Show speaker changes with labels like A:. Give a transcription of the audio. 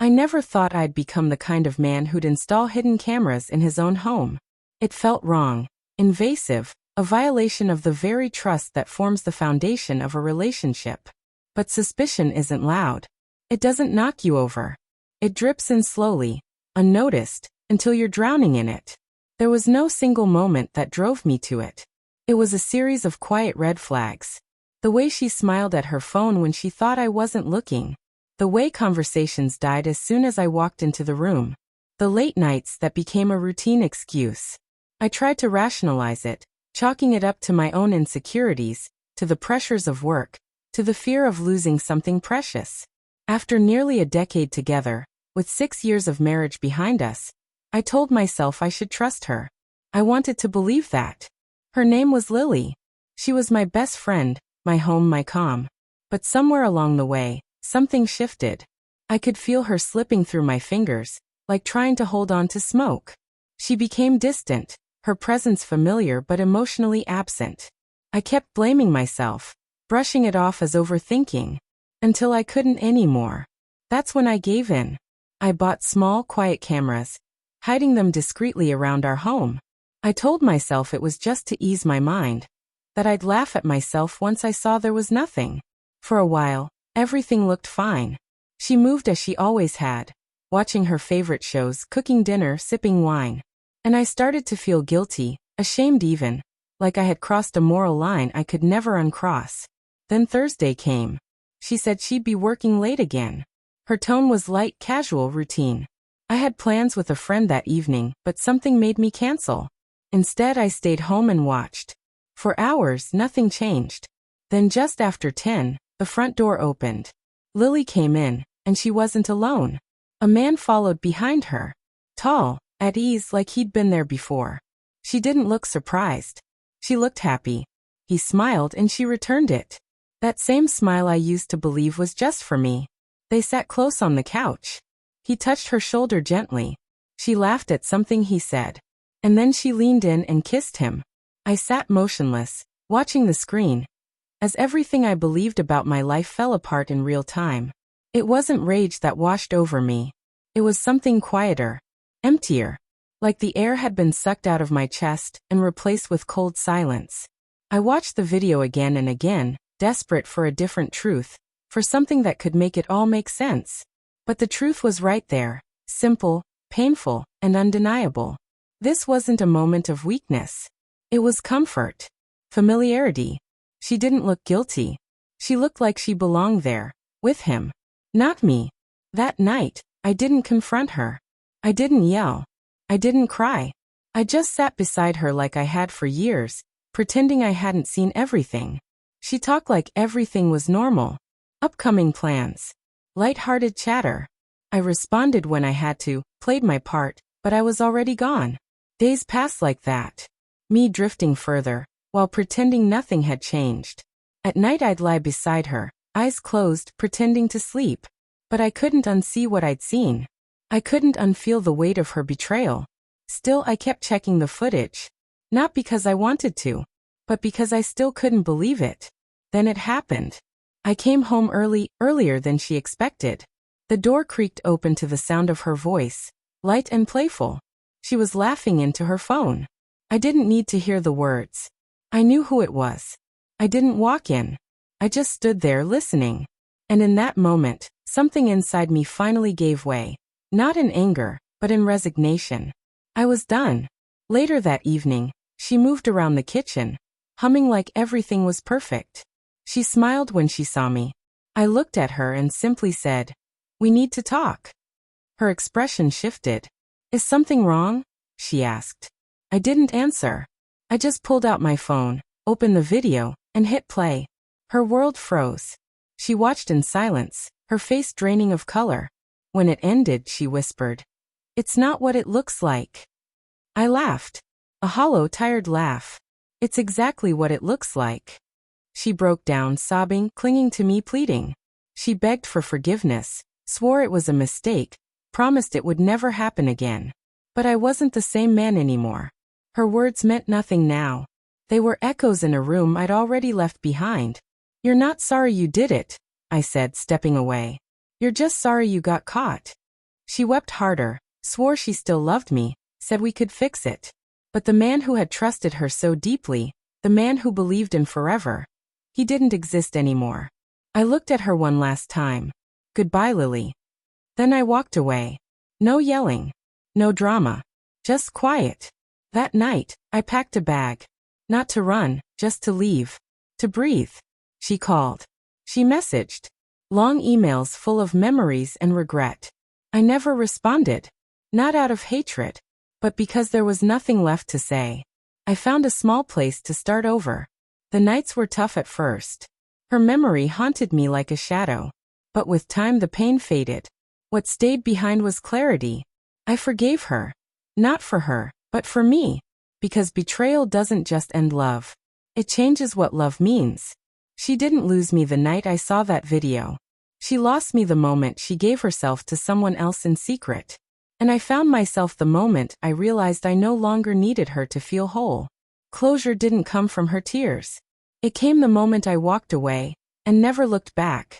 A: I never thought I'd become the kind of man who'd install hidden cameras in his own home. It felt wrong, invasive, a violation of the very trust that forms the foundation of a relationship. But suspicion isn't loud. It doesn't knock you over. It drips in slowly, unnoticed, until you're drowning in it. There was no single moment that drove me to it. It was a series of quiet red flags. The way she smiled at her phone when she thought I wasn't looking. The way conversations died as soon as I walked into the room. The late nights that became a routine excuse. I tried to rationalize it, chalking it up to my own insecurities, to the pressures of work, to the fear of losing something precious. After nearly a decade together, with 6 years of marriage behind us, I told myself I should trust her. I wanted to believe that. Her name was Lily. She was my best friend, my home, my calm. But somewhere along the way, something shifted. I could feel her slipping through my fingers, like trying to hold on to smoke. She became distant, her presence familiar but emotionally absent. I kept blaming myself, brushing it off as overthinking, until I couldn't anymore. That's when I gave in. I bought small, quiet cameras, hiding them discreetly around our home. I told myself it was just to ease my mind, that I'd laugh at myself once I saw there was nothing. For a while, everything looked fine. She moved as she always had, watching her favorite shows, cooking dinner, sipping wine. And I started to feel guilty, ashamed even, like I had crossed a moral line I could never uncross. Then Thursday came. She said she'd be working late again. Her tone was light, casual, routine. I had plans with a friend that evening, but something made me cancel. Instead, I stayed home and watched. For hours, nothing changed. Then just after 10, the front door opened. Lily came in, and she wasn't alone. A man followed behind her. Tall, at ease like he'd been there before. She didn't look surprised. She looked happy. He smiled and she returned it. That same smile I used to believe was just for me. They sat close on the couch. He touched her shoulder gently. She laughed at something he said. And then she leaned in and kissed him. I sat motionless, watching the screen, as everything I believed about my life fell apart in real time. It wasn't rage that washed over me. It was something quieter, emptier, like the air had been sucked out of my chest and replaced with cold silence. I watched the video again and again, desperate for a different truth, for something that could make it all make sense. But the truth was right there, simple, painful, and undeniable. This wasn't a moment of weakness. It was comfort, familiarity. She didn't look guilty. She looked like she belonged there, with him. Not me. That night, I didn't confront her. I didn't yell. I didn't cry. I just sat beside her like I had for years, pretending I hadn't seen everything. She talked like everything was normal. Upcoming plans. Light-hearted chatter. I responded when I had to, played my part, but I was already gone. Days passed like that. Me drifting further, while pretending nothing had changed. At night I'd lie beside her, eyes closed, pretending to sleep. But I couldn't unsee what I'd seen. I couldn't unfeel the weight of her betrayal. Still, I kept checking the footage. Not because I wanted to, but because I still couldn't believe it. Then it happened. I came home early, earlier than she expected. The door creaked open to the sound of her voice, light and playful. She was laughing into her phone. I didn't need to hear the words. I knew who it was. I didn't walk in. I just stood there listening. And in that moment, something inside me finally gave way. Not in anger, but in resignation. I was done. Later that evening, she moved around the kitchen, humming like everything was perfect. She smiled when she saw me. I looked at her and simply said, "We need to talk." Her expression shifted. "Is something wrong?" she asked. I didn't answer. I just pulled out my phone, opened the video, and hit play. Her world froze. She watched in silence, her face draining of color. When it ended, she whispered, "It's not what it looks like." I laughed. A hollow, tired laugh. "It's exactly what it looks like." She broke down, sobbing, clinging to me, pleading. She begged for forgiveness, swore it was a mistake, promised it would never happen again. But I wasn't the same man anymore. Her words meant nothing now. They were echoes in a room I'd already left behind. "You're not sorry you did it," I said, stepping away. "You're just sorry you got caught." She wept harder, swore she still loved me, said we could fix it. But the man who had trusted her so deeply, the man who believed in forever, he didn't exist anymore. I looked at her one last time. Goodbye, Lily. Then I walked away. No yelling. No drama. Just quiet. That night, I packed a bag. Not to run, just to leave. To breathe. She called. She messaged. Long emails full of memories and regret. I never responded. Not out of hatred, but because there was nothing left to say. I found a small place to start over. The nights were tough at first. Her memory haunted me like a shadow. But with time the pain faded. What stayed behind was clarity. I forgave her. Not for her, but for me. Because betrayal doesn't just end love. It changes what love means. She didn't lose me the night I saw that video. She lost me the moment she gave herself to someone else in secret. And I found myself the moment I realized I no longer needed her to feel whole. Closure didn't come from her tears. It came the moment I walked away and never looked back.